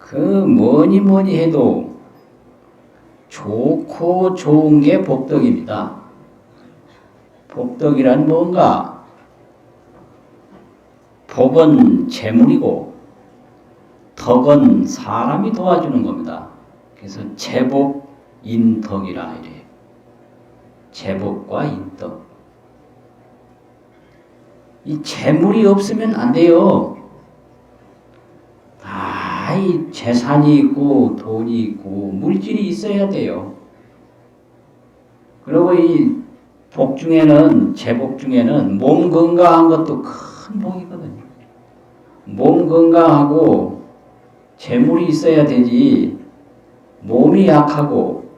그 뭐니 뭐니 해도 좋고 좋은 게 복덕입니다. 복덕이란 뭔가? 복은 재물이고 덕은 사람이 도와주는 겁니다. 그래서 재복, 인덕이라 이래. 재복과 인덕. 이 재물이 없으면 안 돼요. 이 재산이 있고 돈이 있고 물질이 있어야 돼요. 그리고 이 복 중에는 재복 중에는 몸 건강한 것도 큰 복이거든요. 몸 건강하고 재물이 있어야 되지. 몸이 약하고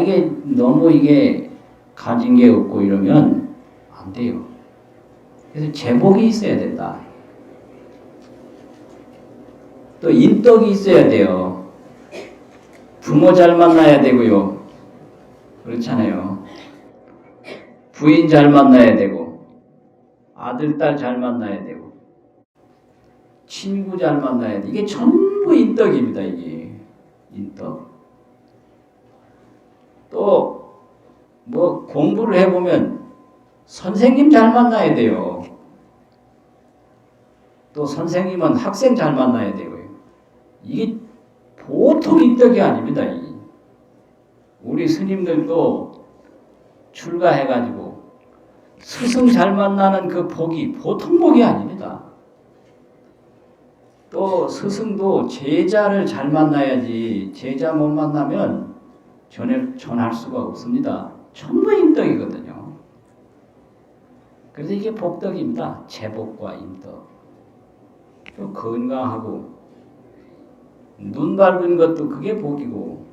이게 너무 가진 게 없고 이러면 안 돼요. 그래서 재복이 있어야 된다. 또 인덕이 있어야 돼요. 부모 잘 만나야 되고요. 그렇잖아요. 부인 잘 만나야 되고 아들, 딸 잘 만나야 되고 친구 잘 만나야 돼. 이게 전부 인덕입니다. 이게 인덕. 또 뭐 공부를 해보면 선생님 잘 만나야 돼요. 또 선생님은 학생 잘 만나야 되고요. 이게 보통 인덕이 아닙니다. 우리 스님들도 출가해가지고 스승 잘 만나는 그 복이 보통 복이 아닙니다. 또 스승도 제자를 잘 만나야지 제자 못 만나면 전할 수가 없습니다. 전부 인덕이거든요. 그래서 이게 복덕입니다. 재복과 인덕. 또 건강하고 눈 밝은 것도 그게 복이고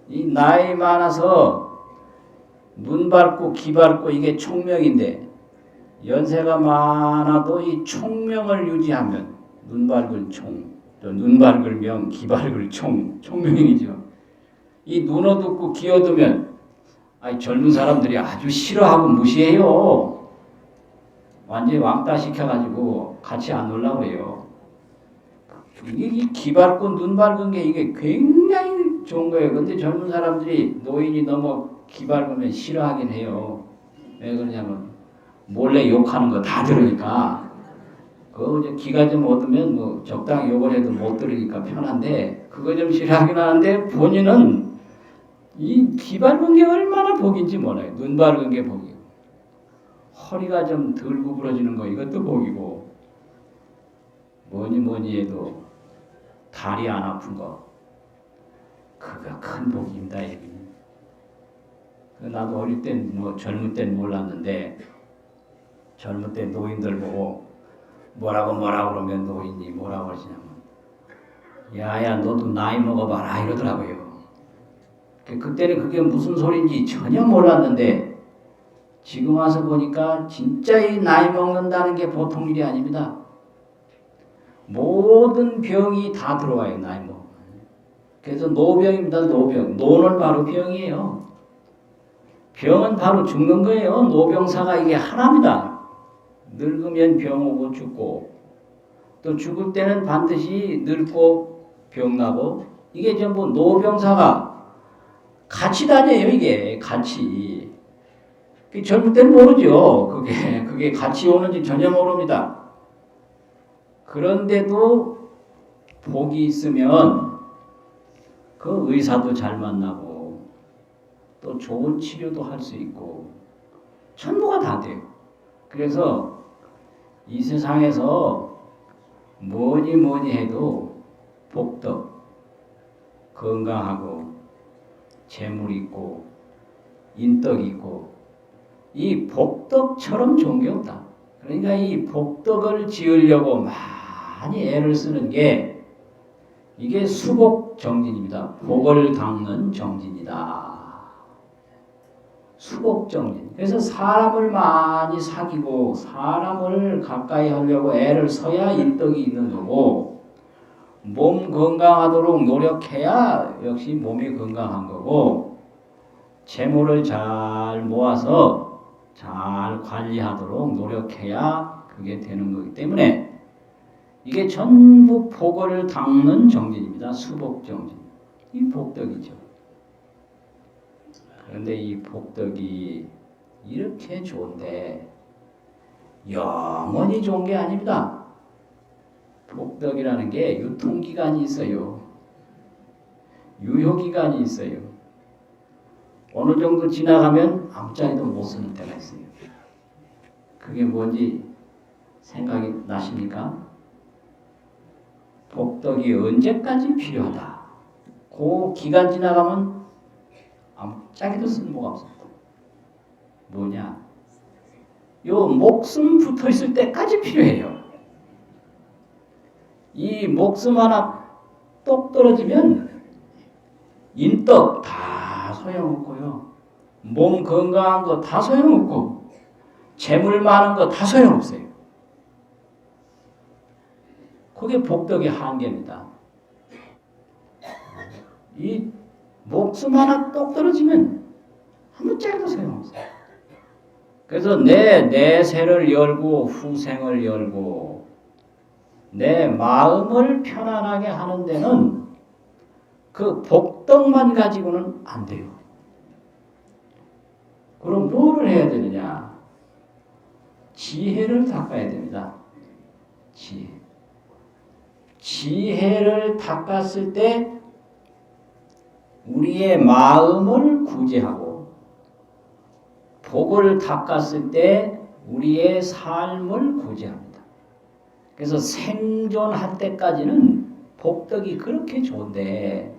이 나이 많아서 눈 밝고 귀 밝고 이게 총명인데 연세가 많아도 이 총명을 유지하면 눈 밝을 총, 눈 밝을 명, 귀 밝을 총명이죠. 이 눈 어둡고 귀 어두면 젊은 사람들이 아주 싫어하고 무시해요. 완전히 왕따 시켜가지고 같이 안 놀라고 해요. 이게 귀 밝고 눈 밝은 게 이게 굉장히 좋은 거예요. 근데 젊은 사람들이 노인이 너무 귀 밝으면 싫어하긴 해요. 왜 그러냐면 몰래 욕하는 거 다 들으니까. 귀가 좀 어두면 뭐 적당히 욕을 해도 못 들으니까 편한데 그거 좀 싫어하긴 하는데 본인은 이 귀 밝은 게 얼마나 복인지 몰라요. 눈 밝은 게 복이고 허리가 좀 덜 구부러지는 거 이것도 복이고 뭐니 해도 다리 안 아픈 거 그거 큰 복입니다. 나도 어릴 땐 젊을 땐 몰랐는데 젊을 때 노인들 보고 뭐라고 그러면 노인이 뭐라고 하시냐면 야야 너도 나이 먹어봐라 이러더라고요. 그때는 그게 무슨 소리인지 전혀 몰랐는데 지금 와서 보니까 진짜 이 나이 먹는다는 게 보통 일이 아닙니다. 모든 병이 다 들어와요. 나이 먹으면. 그래서 노병입니다. 노병. 노는 바로 병이에요. 병은 바로 죽는 거예요. 노병사가 이게 하나입니다. 늙으면 병 오고 죽고 또 죽을 때는 반드시 늙고 병나고 이게 전부 노병사가 같이 다녀요. 이게 같이. 젊을 때는 모르죠. 그게 같이 오는지 전혀 모릅니다. 그런데도 복이 있으면 그 의사도 잘 만나고 또 좋은 치료도 할 수 있고 전부가 다 돼요. 그래서 이 세상에서 뭐니 해도 복덕, 건강하고 재물 있고 인덕 있고 이 복덕처럼 좋은 게 없다. 그러니까 이 복덕을 지으려고 많이 애를 쓰는 게 이게 수복정진입니다. 복을 닦는 정진이다. 수복정진. 그래서 사람을 많이 사귀고 사람을 가까이 하려고 애를 써야 인덕이 있는 거고 몸 건강하도록 노력해야 역시 몸이 건강한 거고 재물을 잘 모아서 잘 관리하도록 노력해야 그게 되는 거기 때문에 이게 전부 복을 닦는 정진입니다. 수복정진. 이 복덕이죠. 그런데 이 복덕이 이렇게 좋은데 영원히 좋은 게 아닙니다. 복덕이라는 게 유통기간이 있어요. 유효기간이 있어요. 어느 정도 지나가면 아무짝에도 못 쓰는 때가 있어요. 그게 뭔지 생각이 나십니까? 복덕이 언제까지 필요하다. 그 기간 지나가면 아무짝에도 쓸모가 없습니다. 뭐냐? 요 목숨 붙어 있을 때까지 필요해요. 이 목숨 하나 똑 떨어지면 인덕 다 소용없고요. 몸 건강한 거 다 소용없고 재물 많은 거 다 소용없어요. 그게 복덕의 한계입니다. 이 목숨 하나 똑 떨어지면 아무짝에도 소용없어요. 그래서 내 내세를 열고 후생을 열고 내 마음을 편안하게 하는 데는 그 복덕만 가지고는 안 돼요. 그럼 뭐를 해야 되느냐? 지혜를 닦아야 됩니다. 지혜. 지혜를 닦았을 때 우리의 마음을 구제하고 복을 닦았을 때 우리의 삶을 구제합니다. 그래서 생존할 때까지는 복덕이 그렇게 좋은데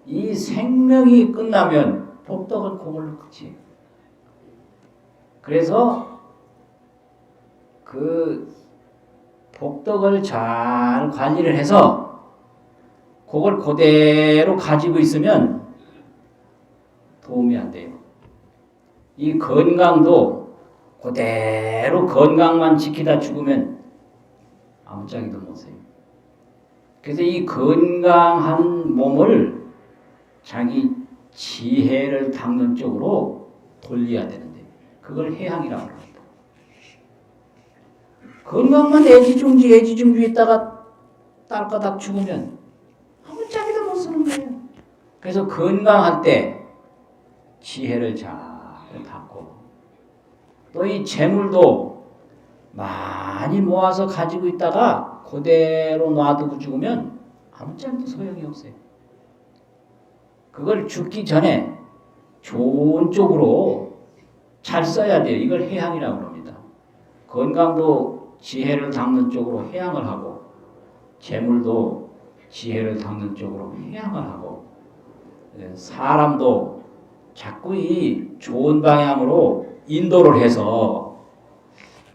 이 생명이 끝나면 복덕은 그걸로 끝이에요. 그래서 그 복덕을 잘 관리를 해서 그걸 그대로 가지고 있으면 도움이 안 돼요. 이 건강도 그대로 건강만 지키다 죽으면 아무짝에도 못 써요. 그래서 이 건강한 몸을 자기 지혜를 닦는 쪽으로 돌려야 되는데 그걸 해양이라고 합니다. 건강만 애지중지 있다가 딸까닥 죽으면 아무짝에도 못 쓰는 거예요. 그래서 건강할 때 지혜를 잘 닦고 또 이 재물도 많이 모아서 가지고 있다가 그대로 놔두고 죽으면 아무짝에도 소용이 없어요. 그걸 죽기 전에 좋은 쪽으로 잘 써야 돼요. 이걸 해양이라고 합니다. 건강도 지혜를 닦는 쪽으로 해양을 하고 재물도 지혜를 닦는 쪽으로 해양을 하고 사람도 자꾸 이 좋은 방향으로 인도를 해서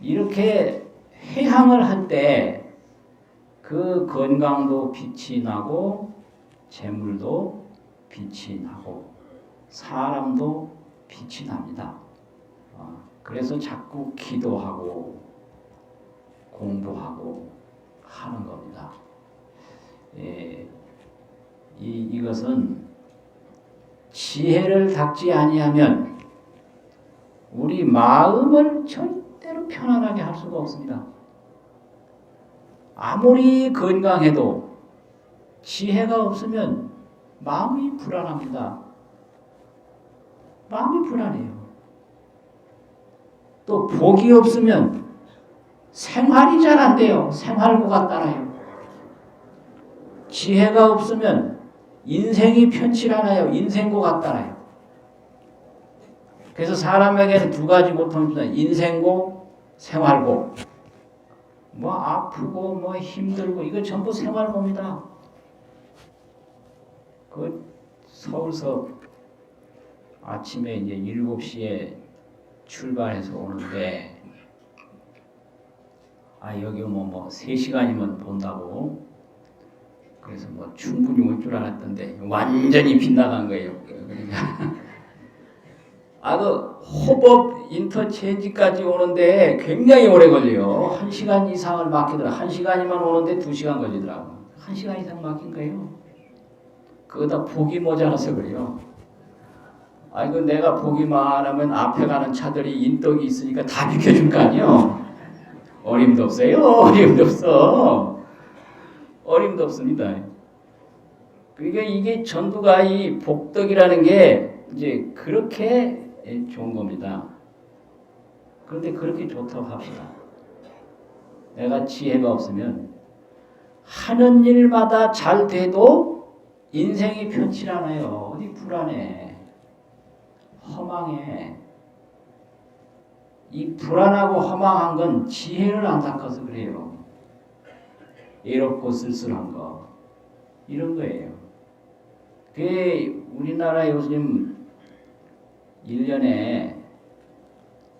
이렇게 해양을 할 때 그 건강도 빛이 나고 재물도 빛이 나고 사람도 빛이 납니다. 그래서 자꾸 기도하고 공부하고 하는 겁니다. 이것은 지혜를 닦지 아니하면 우리 마음을 절대로 편안하게 할 수가 없습니다. 아무리 건강해도 지혜가 없으면 마음이 불안합니다. 마음이 불안해요. 또 복이 없으면 생활이 잘 안 돼요. 생활고가 따라요. 지혜가 없으면 인생이 편치 않아요. 인생고가 따라요. 그래서 사람에게는 두 가지 고통입니다. 인생고, 생활고. 뭐 아프고 뭐 힘들고 이거 전부 생활고입니다. 그 서울서 아침에 이제 7시에 출발해서 오는데 여기 뭐 3시간이면 본다고 그래서 뭐 충분히 올 줄 알았던데 완전히 빗나간 거예요. 그러니까 그 호법 인터체인지까지 오는데 굉장히 오래 걸려요. 1시간 이상을 막히더라. 1시간이면 오는데 2시간 걸리더라고. 1시간 이상 막힌 거예요. 그거다 복이 모자라서 그래요. 그 내가 복이 많으면 앞에 가는 차들이 인덕이 있으니까 다 비켜줄 거 아니에요. 어림도 없어요. 어림도 없어. 어림도 없습니다. 그러니까 이게 전부가 이 복덕이라는 게 이제 그렇게 좋은 겁니다. 그런데 그렇게 좋다고 합시다. 내가 지혜가 없으면 하는 일마다 잘 돼도 인생이 편치 않아요. 어디 불안해. 허망해. 이 불안하고 허망한 건 지혜를 안 닦아서 그래요. 외롭고 쓸쓸한 거. 이런 거예요. 그게 우리나라 요즘 1년에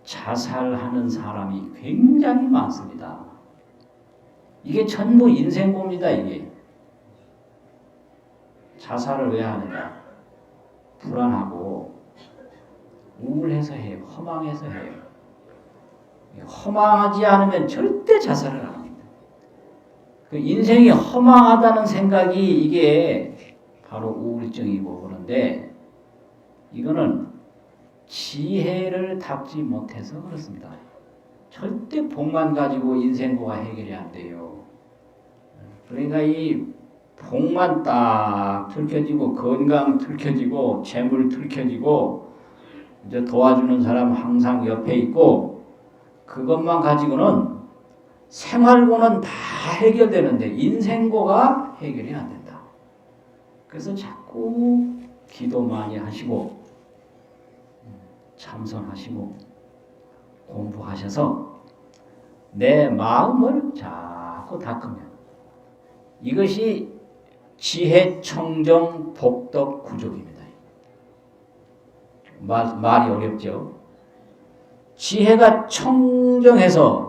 자살하는 사람이 굉장히 많습니다. 이게 전부 인생고입니다. 이게. 자살을 왜 하느냐. 불안하고 우울해서 해요. 허망해서 해요. 허망하지 않으면 절대 자살을 안 합니다. 그 인생이 허망하다는 생각이 이게 바로 우울증이고 그런데 이거는 지혜를 닦지 못해서 그렇습니다. 절대 복만 가지고 인생고가 해결이 안 돼요. 그러니까 이 복만 딱 들켜지고 건강 들켜지고 재물 들켜지고 이제 도와주는 사람 항상 옆에 있고 그것만 가지고는 생활고는 다 해결되는데 인생고가 해결이 안 된다. 그래서 자꾸 기도 많이 하시고 참선하시고 공부하셔서 내 마음을 자꾸 닦으면 이것이 지혜 청정 복덕 구족입니다. 말이 어렵죠? 지혜가 청정해서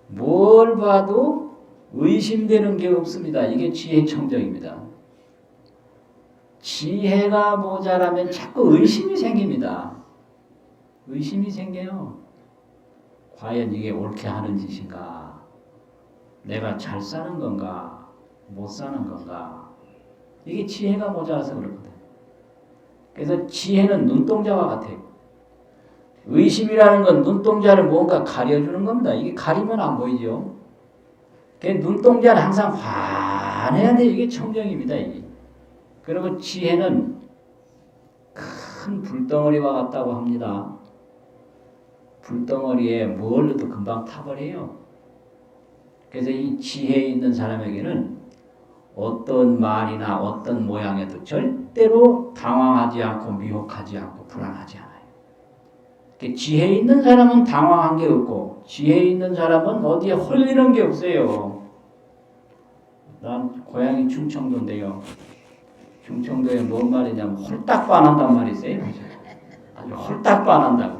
뭘 봐도 의심되는 게 없습니다. 이게 지혜 청정입니다. 지혜가 모자라면 자꾸 의심이 생깁니다. 의심이 생겨요. 과연 이게 옳게 하는 짓인가? 내가 잘 사는 건가? 못 사는 건가? 이게 지혜가 모자라서 그렇거든. 그래서 지혜는 눈동자와 같아요. 의심이라는 건 눈동자를 뭔가 가려주는 겁니다. 이게 가리면 안 보이죠. 눈동자는 항상 환해야 돼요. 이게 청정입니다. 이게. 그리고 지혜는 큰 불덩어리와 같다고 합니다. 불덩어리에 뭘 넣어도 금방 타버려요. 그래서 이 지혜 있는 사람에게는 어떤 말이나 어떤 모양에도 절대로 당황하지 않고 미혹하지 않고 불안하지 않아요. 지혜 있는 사람은 당황한 게 없고 지혜 있는 사람은 어디에 홀리는 게 없어요. 난 고향이 충청도인데요. 충청도에 뭔 말이냐면 홀딱 반한단 말이 있어요. 아주 홀딱 반한다고.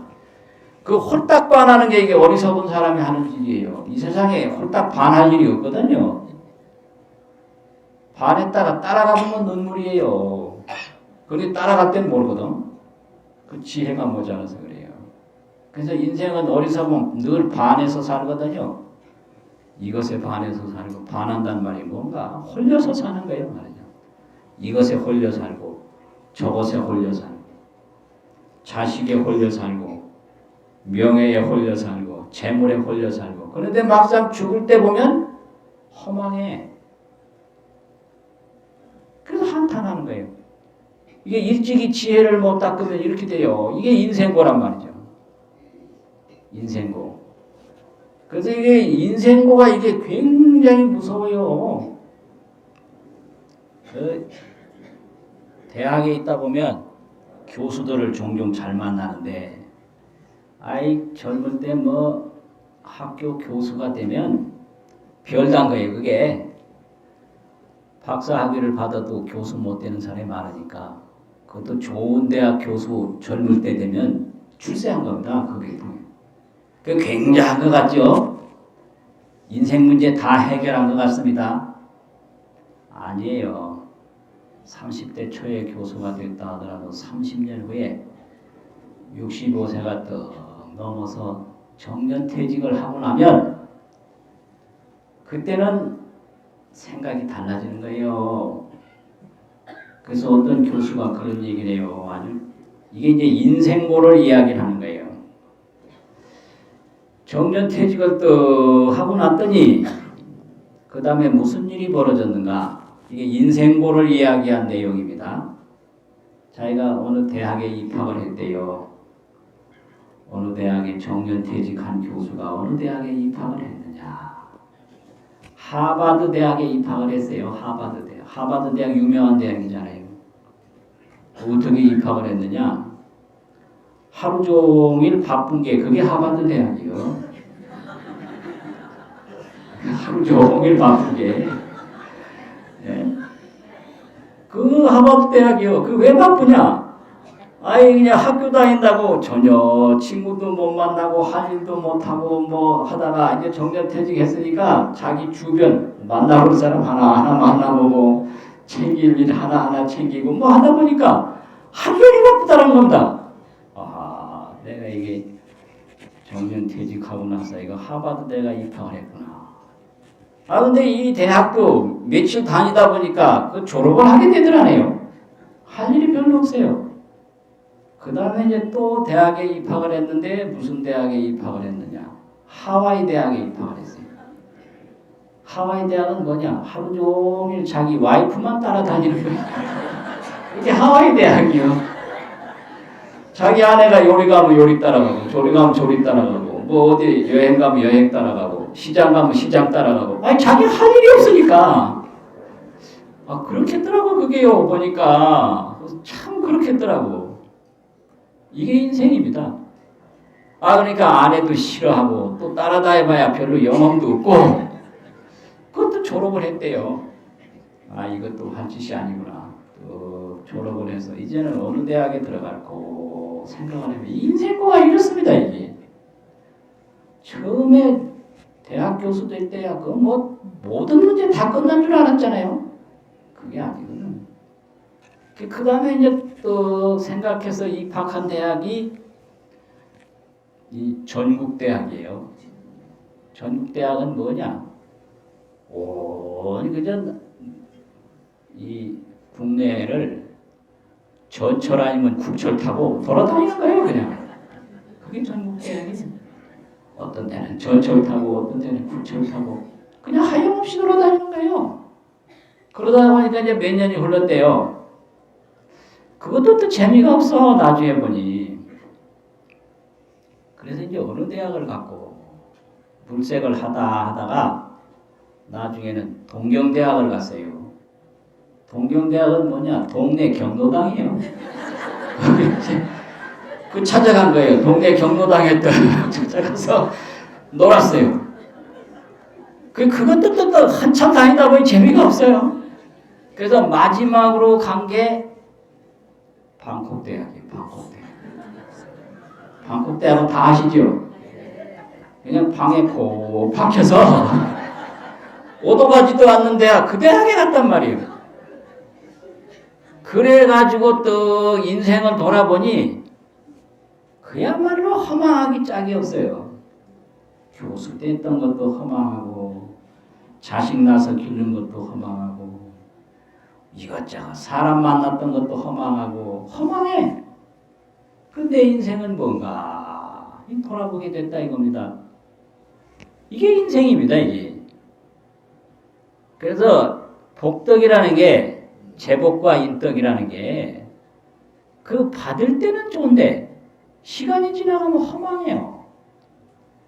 그 홀딱 반하는 게 이게 어리석은 사람이 하는 일이에요. 이 세상에 홀딱 반할 일이 없거든요. 반했다가 따라가 보면 눈물이에요. 그런데 따라갈 때는 모르거든. 그 지혜가 모자라서 그래요. 그래서 인생은 어리석음 늘 반해서 살거든요. 이것에 반해서 살고 반한다는 말이 뭔가 홀려서 사는 거예요 말이죠. 이것에 홀려 살고 저것에 홀려 살고 자식에 홀려 살고 명예에 홀려 살고 재물에 홀려 살고 그런데 막상 죽을 때 보면 허망해. 그래서 한탄하는 거예요. 이게 일찍이 지혜를 못 닦으면 이렇게 돼요. 이게 인생고란 말이죠. 인생고. 그래서 이게 인생고가 이게 굉장히 무서워요. 그 대학에 있다 보면 교수들을 종종 잘 만나는데 아이 젊을 때 뭐 학교 교수가 되면 별단 거예요. 그게 박사 학위를 받아도 교수 못 되는 사람이 많으니까 그것도 좋은 대학 교수 젊을 때 되면 출세한 겁니다. 그게 그 굉장한 것 같죠? 인생 문제 다 해결한 것 같습니다. 아니에요. 30대 초에 교수가 됐다 하더라도 30년 후에 65세가 또 넘어서 정년퇴직을 하고 나면 그때는 생각이 달라지는 거예요. 그래서 어떤 교수가 그런 얘기를 해요. 아주 이게 이제 인생고를 이야기를 하는 거예요. 정년퇴직을 또 하고 났더니 그 다음에 무슨 일이 벌어졌는가? 이게 인생고를 이야기한 내용입니다. 자기가 어느 대학에 입학을 했대요. 어느 대학에 정년퇴직한 교수가 어느 대학에 입학을 했느냐? 하버드 대학에 입학을 했어요. 하버드 대학. 하버드 대학 유명한 대학이잖아요. 어떻게 입학을 했느냐? 하루 종일 바쁜 게 그게 하버드 대학이요. 하루 종일 바쁜 게. 네. 그 하버드 대학이요. 그 왜 바쁘냐? 아이 그냥 학교 다닌다고 전혀 친구도 못 만나고 할 일도 못 하고 뭐 하다가 이제 정년퇴직했으니까 자기 주변 만나볼 사람 하나하나 만나보고 챙길 일 하나하나 챙기고 뭐 하다 보니까 하루 종일 바쁘다는 겁니다. 아, 내가 이게 정년퇴직하고 나서 이거 하버드 대가 입학을 했구나. 아 근데 이 대학도 며칠 다니다 보니까 그 졸업을 하게 되더라네요. 할 일이 별로 없어요. 그 다음에 이제 또 대학에 입학을 했는데 무슨 대학에 입학을 했느냐? 하와이 대학에 입학을 했어요. 하와이 대학은 뭐냐? 하루 종일 자기 와이프만 따라다니는 거예요. 이게 하와이 대학이요. 자기 아내가 요리 가면 요리 따라가고 조리 가면 조리 따라가고 뭐 어디 여행 가면 여행 따라가고 시장 가면 시장 따라가고 아니 자기 할 일이 없으니까 아 그렇겠더라고 그게요. 보니까 참 그렇겠더라고. 이게 인생입니다. 아 그러니까 아내도 싫어하고 또 따라다녀봐야 별로 영혼도 없고 그것도 졸업을 했대요. 아 이것도 할 짓이 아니구나. 또 졸업을 해서 이제는 어느 대학에 들어갈고 생각을 하면 인생고가 이렇습니다. 이게 처음에 대학 교수 될 때야 그 뭐 모든 문제 다 끝난 줄 알았잖아요. 그게 아니거든. 그 다음에 이제 또 생각해서 입학한 대학이 이 전국대학이에요. 전국대학은 뭐냐? 온 그저 이 국내를 전철 아니면 국철 타고 돌아다니는 거예요, 그냥. 그게 전국대학이지. 어떤 데는 전철 타고, 어떤 데는 국철 타고, 그냥 하염없이 돌아다니는 거예요. 그러다 보니까 이제 몇 년이 흘렀대요. 그것도 또 재미가 없어, 나중에 보니. 그래서 이제 어느 대학을 갖고 물색을 하다가 나중에는 동경대학을 갔어요. 동경대학은 뭐냐? 동네 경로당이에요. 그 찾아간 거예요. 동네 경로당에 또 찾아가서 놀았어요. 그것도 또 한참 다니다 보니 재미가 없어요. 그래서 마지막으로 간 게 방콕대학이에요. 방콕대학. 방콕대학은 다 아시죠? 그냥 방에 콕 박혀서 오도 가지도 않는 대학, 그 대학에 갔단 말이에요. 그래가지고 또 인생을 돌아보니 그야말로 허망하기 짝이 없어요. 교수 때 했던 것도 허망하고 자식 낳아서 기르는 것도 허망하고 이것저것 사람 만났던 것도 허망하고 허망해. 근데 인생은 뭔가 돌아보게 됐다 이겁니다. 이게 인생입니다. 이게. 그래서 복덕이라는 게 제복과 인덕이라는 게 그 받을 때는 좋은데 시간이 지나가면 허망해요.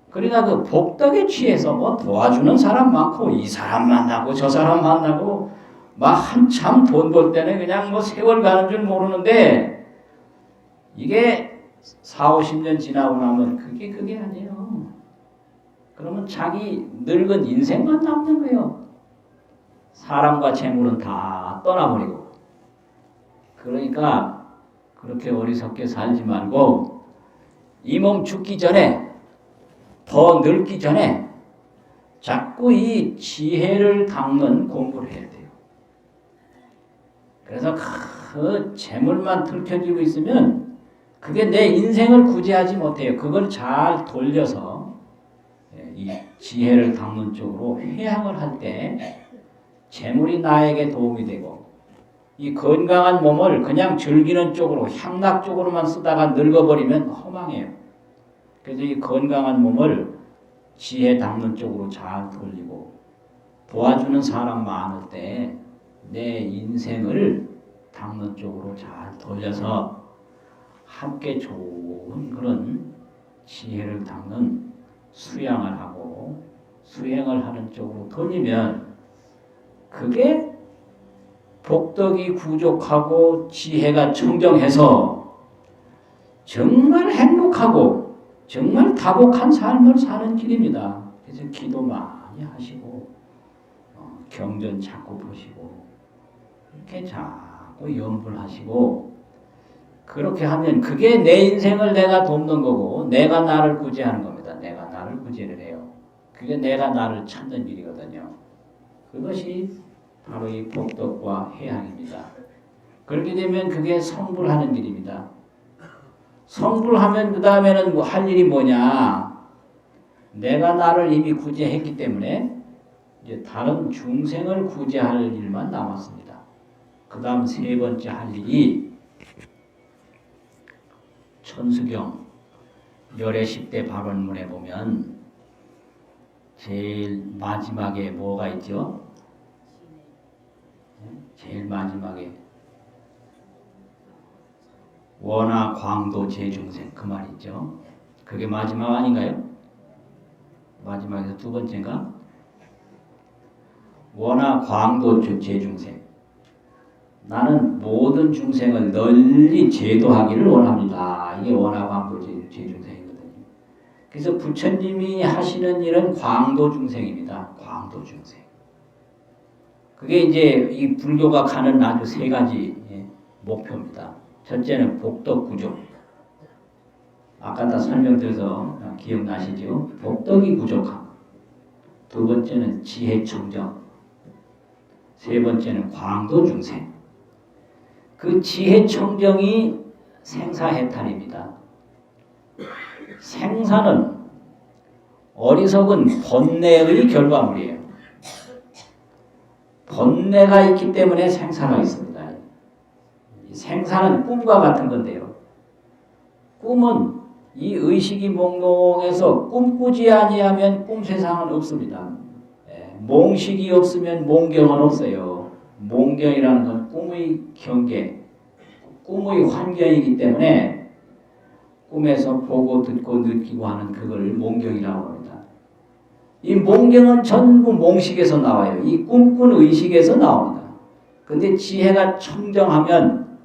그러니까 그 복덕에 취해서 뭐 도와주는 사람 많고 이 사람 만나고 저 사람 만나고 막 한참 돈 벌 때는 그냥 뭐 세월 가는 줄 모르는데 이게 4, 50년 지나고 나면 그게 아니에요. 그러면 자기 늙은 인생만 남는 거예요. 사람과 재물은 다 떠나버리고. 그러니까 그렇게 어리석게 살지 말고 이 몸 죽기 전에 더 늙기 전에 자꾸 이 지혜를 닦는 공부를 해야 돼요. 그래서 그 재물만 들켜지고 있으면 그게 내 인생을 구제하지 못해요. 그걸 잘 돌려서 이 지혜를 닦는 쪽으로 회항을 할 때 재물이 나에게 도움이 되고 이 건강한 몸을 그냥 즐기는 쪽으로 향락 쪽으로만 쓰다가 늙어버리면 허망해요. 그래서 이 건강한 몸을 지혜 닦는 쪽으로 잘 돌리고 도와주는 사람 많을 때 내 인생을 닦는 쪽으로 잘 돌려서 함께 좋은 그런 지혜를 닦는 수양을 하고 수행을 하는 쪽으로 돌리면 그게 복덕이 부족하고 지혜가 청정해서 정말 행복하고 정말 다복한 삶을 사는 길입니다. 그래서 기도 많이 하시고 경전 자꾸 보시고 이렇게 자꾸 염불 하시고 그렇게 하면 그게 내 인생을 내가 돕는 거고 내가 나를 구제하는 겁니다. 내가 나를 구제를 해요. 그게 내가 나를 찾는 일이거든요. 그것이 바로 이 복덕과 해양입니다. 그렇게 되면 그게 성불하는 일입니다. 성불하면 그 다음에는 뭐 할 일이 뭐냐? 내가 나를 이미 구제했기 때문에 이제 다른 중생을 구제할 일만 남았습니다. 그 다음 세 번째 할 일이 천수경 열애 10대 발언문에 보면 제일 마지막에 뭐가 있죠? 제일 마지막에 원하 광도 제중생 그 말 있죠. 그게 마지막 아닌가요? 마지막에서 두 번째인가? 원하 광도 제중생. 나는 모든 중생을 널리 제도하기를 원합니다. 이게 원하 광도 제중생이거든요. 그래서 부처님이 하시는 일은 광도 중생입니다. 광도 중생. 그게 이제 이 불교가 가는 아주 세 가지 목표입니다. 첫째는 복덕 구조. 아까 다 설명드려서 기억나시죠? 복덕이 부족함. 두 번째는 지혜 청정. 세 번째는 광도 중생. 그 지혜 청정이 생사해탈입니다. 생사는 어리석은 번뇌의 결과물이에요. 번뇌가 있기 때문에 생사가 있습니다. 생사는 꿈과 같은 건데요. 꿈은 이 의식이 몽롱해서 꿈꾸지 아니하면 꿈 세상은 없습니다. 몽식이 없으면 몽경은 없어요. 몽경이라는 건 꿈의 경계, 꿈의 환경이기 때문에 꿈에서 보고 듣고 느끼고 하는 그걸 몽경이라고 합니다. 이 몽경은 전부 몽식에서 나와요. 이 꿈꾼 의식에서 나옵니다. 근데 지혜가 청정하면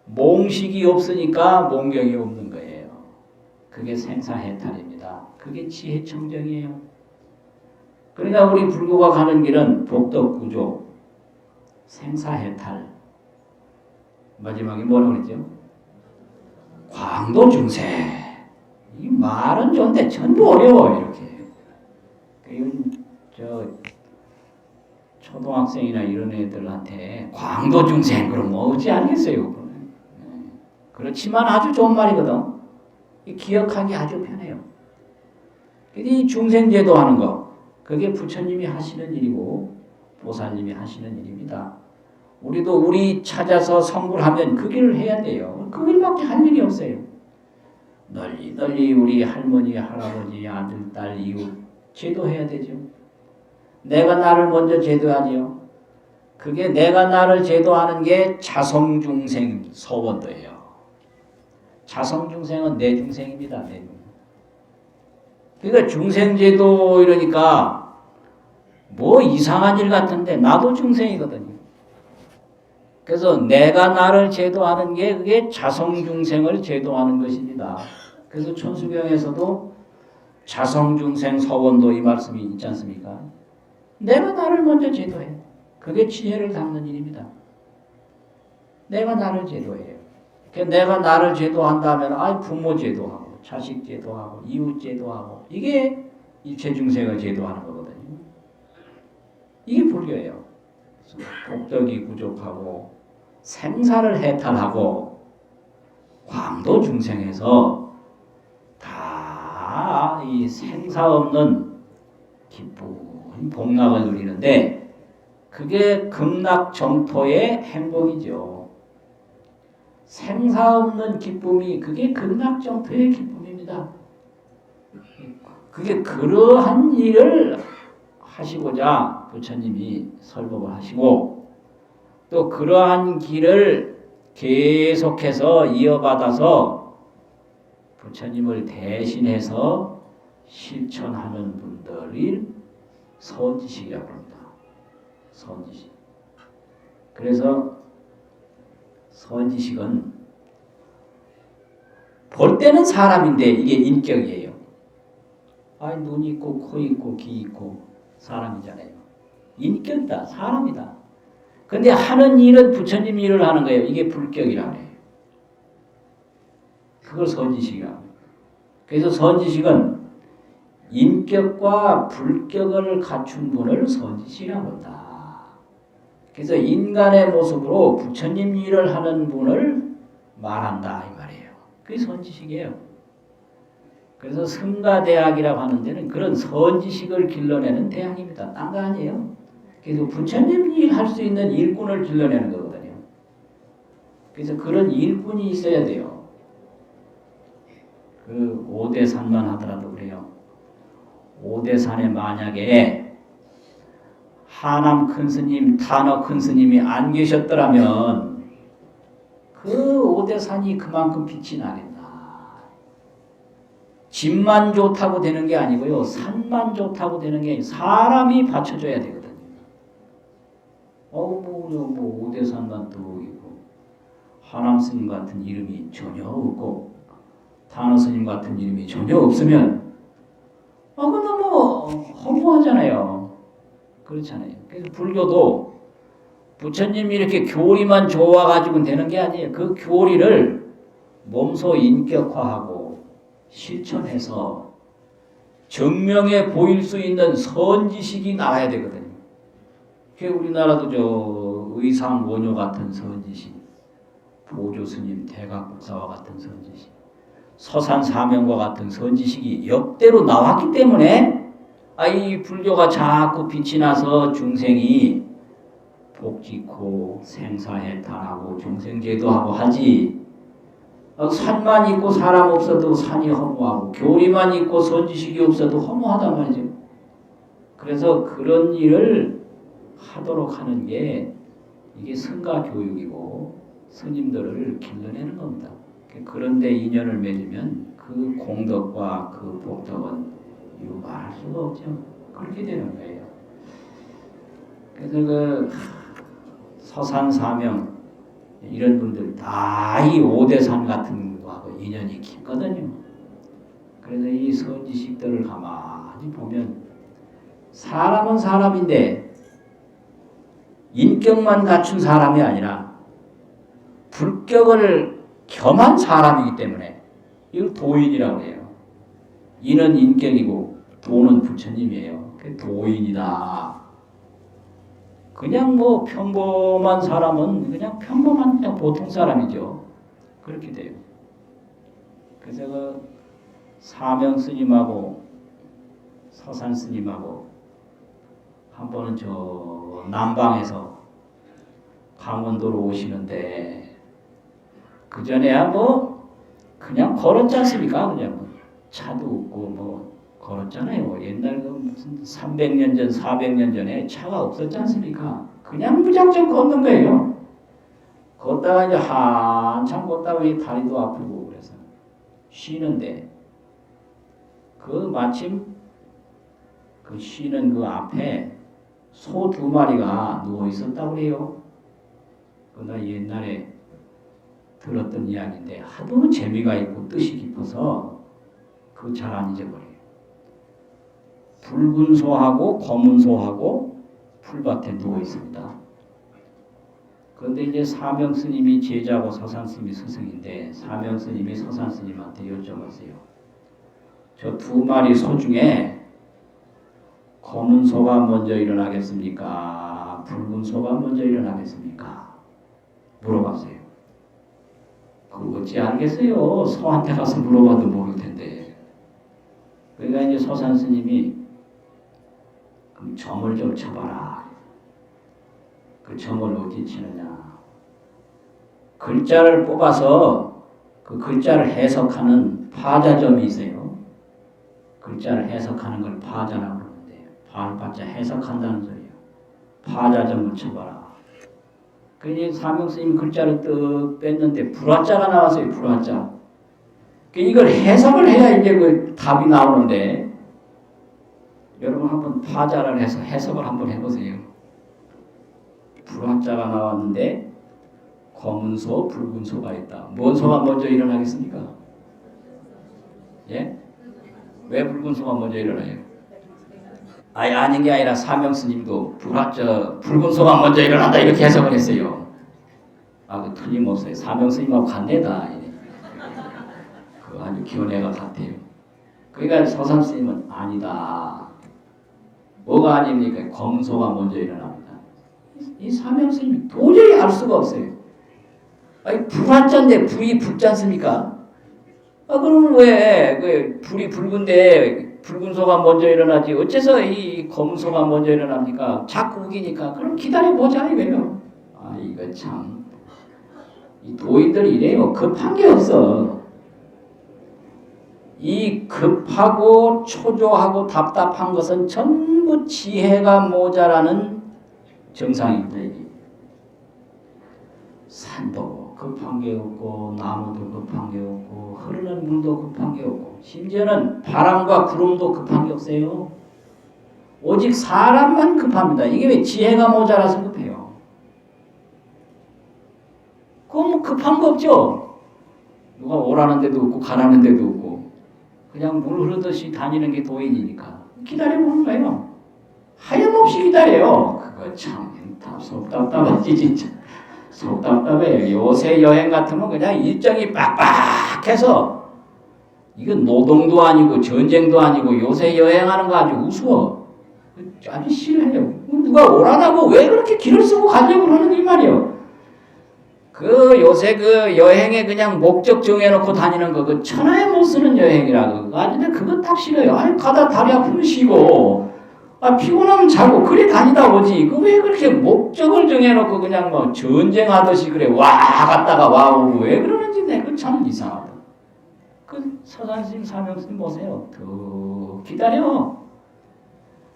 몽식이 없으니까 몽경이 없는 거예요. 그게 생사해탈입니다. 그게 지혜 청정이에요. 그러니까 우리 불교가 가는 길은 복덕구조, 생사해탈. 마지막에 뭐라고 그랬죠? 광도중생. 이 말은 좋은데 전부 어려워 이렇게. 이건 저 초등학생이나 이런 애들한테 광도중생 그러면 어찌 알겠어요. 그렇지만 아주 좋은 말이거든. 기억하기 아주 편해요. 이 중생제도 하는 거 그게 부처님이 하시는 일이고 보살님이 하시는 일입니다. 우리도 우리 찾아서 성불하면 그 길을 해야 돼요. 그 길밖에 할 일이 없어요. 널리 널리 우리 할머니, 할아버지, 아들, 딸, 이웃 제도해야 되죠. 내가 나를 먼저 제도하지요. 그게 내가 나를 제도하는 게 자성중생 서원도예요. 자성중생은 내 중생입니다. 내 중생. 그러니까 중생제도 이러니까 뭐 이상한 일 같은데 나도 중생이거든요. 그래서 내가 나를 제도하는 게 그게 자성중생을 제도하는 것입니다. 그래서 천수경에서도 자성중생 서원도 이 말씀이 있지 않습니까? 내가 나를 먼저 제도해. 그게 지혜를 닦는 일입니다. 내가 나를 제도해요. 내가 나를 제도한다면 부모 제도하고 자식 제도하고 이웃 제도하고 이게 일체 중생을 제도하는 거거든요. 이게 불교예요. 복덕이 부족하고 생사를 해탈하고 광도 중생에서 다 이 생사 없는 기쁜 복락을 누리는데 그게 극락정토의 행복이죠. 생사 없는 기쁨이 그게 극락정토의 기쁨입니다. 그게 그러한 일을 하시고자 부처님이 설법을 하시고 또 그러한 길을 계속해서 이어받아서 부처님을 대신해서 실천하는 분들이 선지식이라고 합니다. 선지식. 그래서 선지식은 볼 때는 사람인데 이게 인격이에요. 아니 눈 있고 코 있고 귀 있고 사람이잖아요. 인격이다. 사람이다. 근데 하는 일은 부처님 일을 하는 거예요. 이게 불격이라고 해요. 그걸 선지식이라고 해요. 그래서 선지식은 인격과 불격을 갖춘 분을 선지식이라고 한다. 그래서 인간의 모습으로 부처님 일을 하는 분을 말한다 이 말이에요. 그게 선지식이에요. 그래서 성가대학이라고 하는 데는 그런 선지식을 길러내는 대학입니다. 딴 거 아니에요. 그래서 부처님 일 할 수 있는 일꾼을 길러내는 거거든요. 그래서 그런 일꾼이 있어야 돼요. 그 오대산만 하더라도 그래요. 오대산에 만약에 하남 큰 스님, 탄어 큰 스님이 안 계셨더라면 그 오대산이 그만큼 빛이 나겠다. 집만 좋다고 되는 게 아니고요. 산만 좋다고 되는 게 아니고 사람이 받쳐줘야 되거든요. 뭐 오대산만 또 있고 하남 스님 같은 이름이 전혀 없고 탄어 스님 같은 이름이 전혀 없으면 그거 너무 허무하잖아요. 그렇잖아요. 그래서 불교도 부처님이 이렇게 교리만 좋아가지고 되는 게 아니에요. 그 교리를 몸소 인격화하고 실천해서 정명에 보일 수 있는 선지식이 나와야 되거든요. 우리나라도 저 의상 원효 같은 선지식, 보조 스님, 대각국사와 같은 선지식, 서산 사명과 같은 선지식이 역대로 나왔기 때문에 이 불교가 자꾸 빛이 나서 중생이 복짓고 생사해탈하고 중생제도하고 하지. 산만 있고 사람 없어도 산이 허무하고 교리만 있고 선지식이 없어도 허무하단 말이죠. 그래서 그런 일을 하도록 하는 게 이게 성가교육이고 스님들을 길러내는 겁니다. 그런데 인연을 맺으면 그 공덕과 그 복덕은 유발할 수가 없죠. 그렇게 되는 거예요. 그래서 그 서산사명 이런 분들 다 이 오대산 같은 거하고 인연이 깊거든요. 그래서 이 선지식들을 가만히 보면 사람은 사람인데 인격만 갖춘 사람이 아니라 불격을 겸한 사람이기 때문에 이걸 도인이라고 해요. 인은 인격이고 도는 부처님이에요. 도인이다. 그냥 뭐 평범한 사람은 그냥 평범한 그냥 보통 사람이죠. 그렇게 돼요. 그래서 그 사명 스님하고 서산 스님하고 한 번은 저 남방에서 강원도로 오시는데 그 전에야 뭐 그냥 걸었지 않습니까? 그냥 뭐 차도 없고 뭐 걸었잖아요. 옛날 그 무슨 300년 전, 400년 전에 차가 없었지 않습니까? 그냥 무작정 걷는 거예요. 걷다가 이제 한참 걷다가 이 다리도 아프고 그래서 쉬는데 그 마침 그 쉬는 그 앞에 소 2마리가 누워 있었다고 그래요. 나 옛날에 들었던 이야기인데 하도 재미가 있고 뜻이 깊어서 그 잘 안 잊어버려요. 붉은 소하고 검은 소하고 풀밭에 누워 있습니다. 그런데 이제 사명 스님이 제자고 서산 스님이 스승인데 사명 스님이 서산 스님한테 여쭤봤어요. 저 2마리 소 중에 검은 소가 먼저 일어나겠습니까? 붉은 소가 먼저 일어나겠습니까? 물어봤어요. 그거 어찌 알겠어요? 소한테 가서 물어봐도 모를 텐데. 그러니까 이제 서산 스님이 그럼 점을 좀 쳐봐라. 그 점을 어디 치느냐? 글자를 뽑아서 그 글자를 해석하는 파자점이 있어요. 글자를 해석하는 걸 파자라고 그러는데 발파자 해석한다는 소리예요. 파자 좀 쳐봐라. 그러니 사명스님 글자를 떡 뺐는데 불화자가 나왔어요. 불화자. 이걸 해석을 해야 이제 그 답이 나오는데 여러분 한번 파자를 해서 해석을 한번 해보세요. 불화자가 나왔는데 검은 소, 붉은 소가 있다. 뭔 소가 먼저 일어나겠습니까? 예? 왜 붉은 소가 먼저 일어나요? 아닌 게 아니라 사명스님도 붉은 소가 먼저 일어난다 이렇게 해석을 했어요. 그 틀림없어요. 사명스님하고 간대다. 그 아주 견해가 같아요. 그러니까 서산스님은 아니다. 뭐가 아닙니까? 검은 소가 먼저 일어납니다. 이 사명스님이 도저히 알 수가 없어요. 불화자인데 불이 붉지 않습니까? 그럼 왜 불이 붉은데 붉은 소가 먼저 일어나지 어째서 이 검은 소가 먼저 일어납니까? 자꾸 우기니까 그럼 기다려보자 이거예요. 이거 참 이 도인들이 이래요. 급한 게 없어. 이 급하고 초조하고 답답한 것은 전부 지혜가 모자라는 정상입니다. 이게. 산도 급한 게 없고 나무도 급한 게 없고 흐르는 물도 급한 게 없고 심지어는 바람과 구름도 급한 게 없어요. 오직 사람만 급합니다. 이게 왜 지혜가 모자라서 급해요. 그건 뭐 급한 거 없죠. 누가 오라는 데도 없고 가라는 데도 없고 그냥 물 흐르듯이 다니는 게 도인이니까 기다려보는 거예요. 하염없이 기다려요. 그거 참 속 답답하지 진짜. 속 답답해요. 요새 여행 같으면 그냥 일정이 빡빡해서 이건 노동도 아니고 전쟁도 아니고 요새 여행하는 거 아주 우스워. 아주 싫어해요. 누가 오라나고 왜 그렇게 길을 쓰고 가려고 하는 이 말이에요. 요새 여행에 그냥 목적 정해놓고 다니는 거, 천하에 못 쓰는 여행이라고. 그거 딱 싫어요. 가다 다리 아프면 쉬고, 피곤하면 자고, 그래 다니다 오지. 왜 그렇게 목적을 정해놓고 그냥 뭐 전쟁하듯이 그래, 갔다가 오고, 왜 그러는지 내가 참 이상하다. 서산스님, 사명스님 보세요. 더 기다려.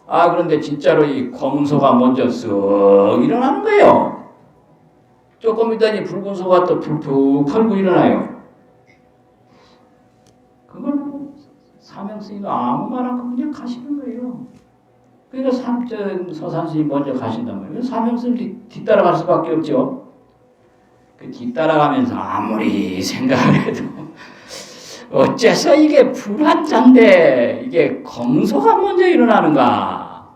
그런데 진짜로 이 검은 소가 먼저 쓱 일어나는 거예요. 조금 있더니 붉은 소가 또 툭툭 털고 일어나요. 그걸 사명스님이 아무 말 않고 그냥 가시는 거예요. 그러니까 서산스님이 먼저 가신단 말이에요. 사명스님 뒤따라갈 수밖에 없죠. 뒤따라가면서 아무리 생각을 해도 어째서 이게 불화자인데 이게 검소가 먼저 일어나는가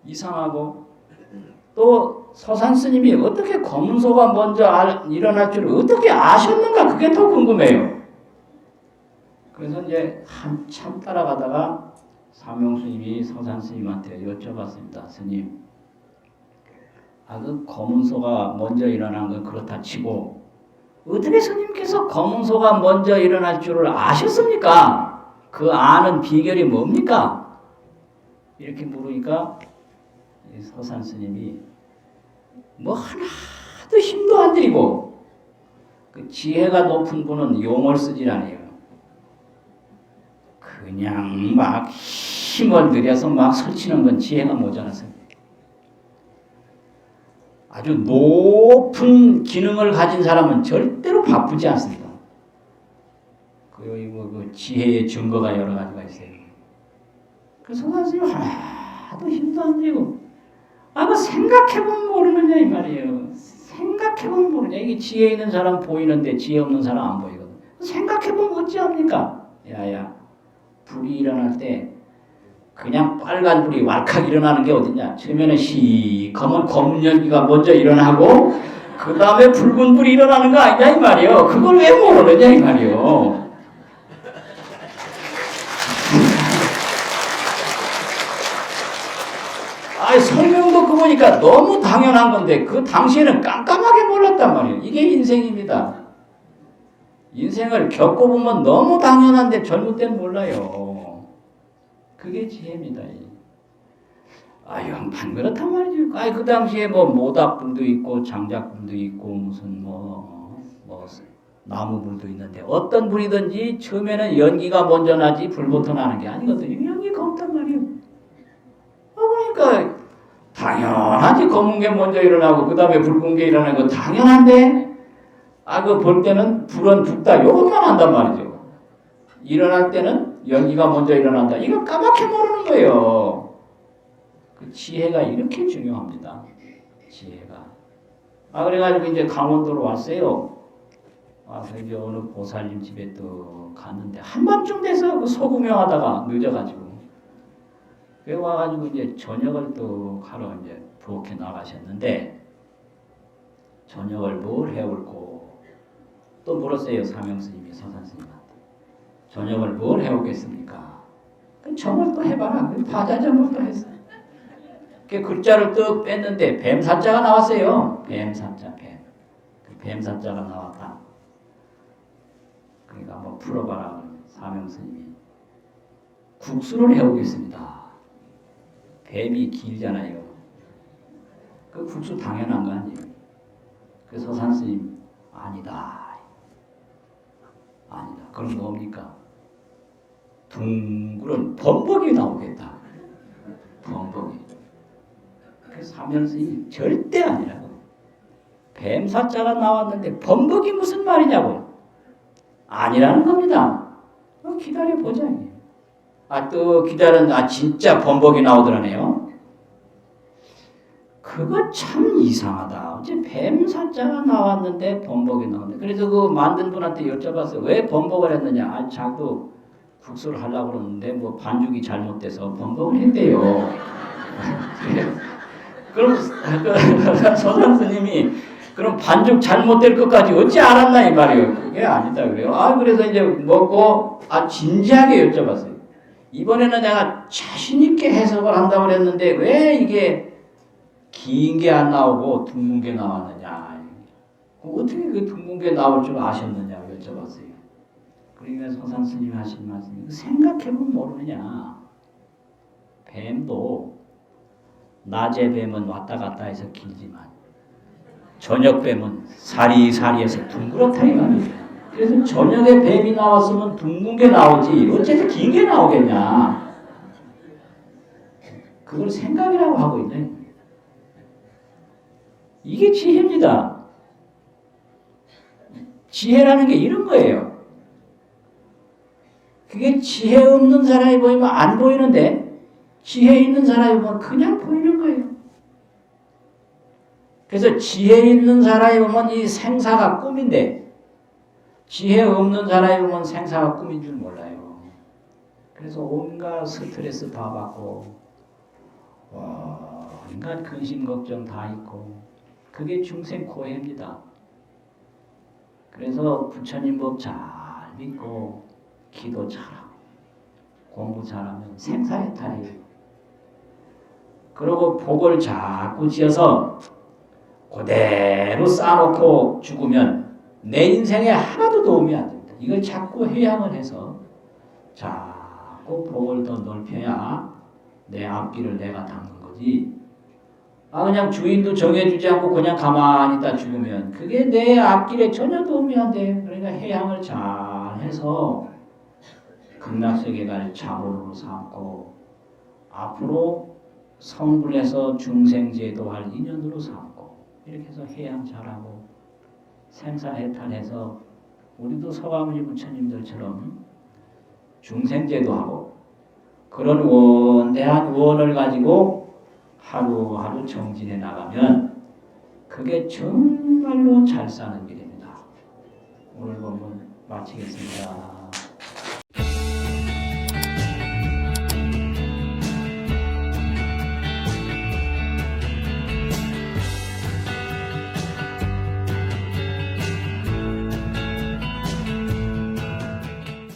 이상하고 또 서산스님이 어떻게 검소가 먼저 일어날 줄 어떻게 아셨는가 그게 더 궁금해요. 그래서 이제 한참 따라가다가 사명스님이 서산스님한테 여쭤봤습니다. 스님, 그 검은소가 먼저 일어난 건 그렇다 치고 어떻게 스님께서 검은소가 먼저 일어날 줄을 아셨습니까? 그 아는 비결이 뭡니까? 이렇게 물으니까 서산스님이 뭐 하나도 힘도 안 들이고 지혜가 높은 분은 용을 쓰질 않아요. 그냥 막 힘을 들여서 막 설치는 건 지혜가 모자라서 아주 높은 기능을 가진 사람은 절대로 바쁘지 않습니다. 그 지혜의 증거가 여러 가지가 있어요. 그래서 선생님 하나도 힘도 안 들이고 생각해보면 모르느냐 이 말이에요. 생각해보면 모르냐. 이게 지혜 있는 사람 보이는데 지혜 없는 사람 안 보이거든. 생각해보면 어찌합니까? 야야, 불이 일어날 때 그냥 빨간 불이 왈칵 일어나는 게 어딨냐. 처음에는 시커먼 검은 연기가 먼저 일어나고 그 다음에 붉은 불이 일어나는 거 아니냐 이 말이에요. 그걸 왜 모르느냐 이 말이에요. 설명도 그 보니까 너무 당연한 건데 그 당시에는 깜깜하게 몰랐단 말이에요. 이게 인생입니다. 인생을 겪어보면 너무 당연한데 젊을 땐 몰라요. 그게 지혜입니다. 형판 그렇단 말이죠. 그 당시에 모닥불도 있고 장작불도 있고 무슨 나무불도 있는데 어떤 불이든지 처음에는 연기가 먼저 나지 불부터 나는 게 아니거든요. 연기가 없단 말이에요. 당연하지. 검은 게 먼저 일어나고 그 다음에 붉은 게 일어나는 거 당연한데 그 볼 때는 불은 붉다 요것만 한단 말이죠. 일어날 때는 연기가 먼저 일어난다. 이거 까맣게 모르는 거예요. 그 지혜가 이렇게 중요합니다. 지혜가. 그래가지고 이제 강원도로 왔어요. 와서 이제 어느 보살님 집에 또 갔는데 한밤중 돼서 그 소구경하다가 늦어가지고 그 와가지고 이제 저녁을 또 하러 이제 부엌에 나가셨는데 저녁을 뭘 해올고 또 물었어요. 사명스님이 서산스님한테 저녁을 뭘 해오겠습니까? 그 점을 또 해봐라. 파자점을 또 했어요. 그 글자를 뚝 뺐는데 뱀사자가 나왔어요. 뱀사자 뱀. 그 뱀사자가 나왔다. 그러니까 한번 풀어봐라. 사명스님이 국수를 해오겠습니다. 뱀이 길잖아요. 그 국수 당연한 거 아니에요. 그 서산스님 아니다. 그럼 뭡니까? 둥그런 범벅이 나오겠다. 범벅이. 그 사명스님이 절대 아니라고. 뱀사자가 나왔는데 범벅이 무슨 말이냐고. 아니라는 겁니다. 기다려보자. 또 기다렸는데 진짜 범벅이 나오더라네요. 그거 참 이상하다. 어째 뱀사자가 나왔는데 범벅이 나오네. 그래서 그 만든 분한테 여쭤봤어요. 왜 범벅을 했느냐. 자꾸 국수를 하려고 그러는데 뭐 반죽이 잘못돼서 범벅을 했대요. 그럼 서산 스님이 그럼 반죽 잘못될 것까지 어찌 알았나 이 말이에요. 그게 아니다 그래요. 그래서 이제 먹고 진지하게 여쭤봤어요. 이번에는 내가 자신 있게 해석을 한다고 그랬는데 왜 이게 긴 게 안 나오고 둥근 게 나왔느냐. 어떻게 그 둥근 게 나올 줄 아셨느냐고 여쭤봤어요. 그러니까 서산 스님이 하신 말씀이 생각해보면 모르느냐. 뱀도 낮에 뱀은 왔다 갔다 해서 길지만 저녁 뱀은 사리사리해서 둥그렇다 이 말이에요. 그래서 저녁에 뱀이 나왔으면 둥근 게 나오지 어째서 긴 게 나오겠냐. 그걸 생각이라고 하고 있네. 이게 지혜입니다. 지혜라는 게 이런 거예요. 그게 지혜 없는 사람이 보이면 안 보이는데 지혜 있는 사람이 보면 그냥 보이는 거예요. 그래서 지혜 있는 사람이 보면 이 생사가 꿈인데 지혜 없는 사람이 보면 생사가 꿈인 줄 몰라요. 그래서 온갖 스트레스 다 받고 온갖 근심 걱정 다 있고 그게 중생 고해입니다. 그래서 부처님 법 잘 믿고 기도 잘하고 공부 잘하면 생사해탈이에요. 그리고 복을 자꾸 지어서 그대로 쌓아놓고 죽으면 내 인생에 하나도 도움이 안 됩니다. 이걸 자꾸 회양을 해서 자꾸 복을 더 넓혀야 내 앞길을 내가 닦는 거지. 그냥 주인도 정해주지 않고 그냥 가만히 있다 죽으면 그게 내 앞길에 전혀 도움이 안 돼. 그러니까 회양을 잘 해서 극락세계를 자본으로 삼고 앞으로 성불해서 중생제도 할 인연으로 삼고 이렇게 해서 회양 잘하고 생사해탈해서 우리도 서가모니 부처님들처럼 중생제도 하고 그런 원대한 원을 가지고 하루하루 정진해 나가면 그게 정말로 잘 사는 길입니다. 오늘 본문 마치겠습니다.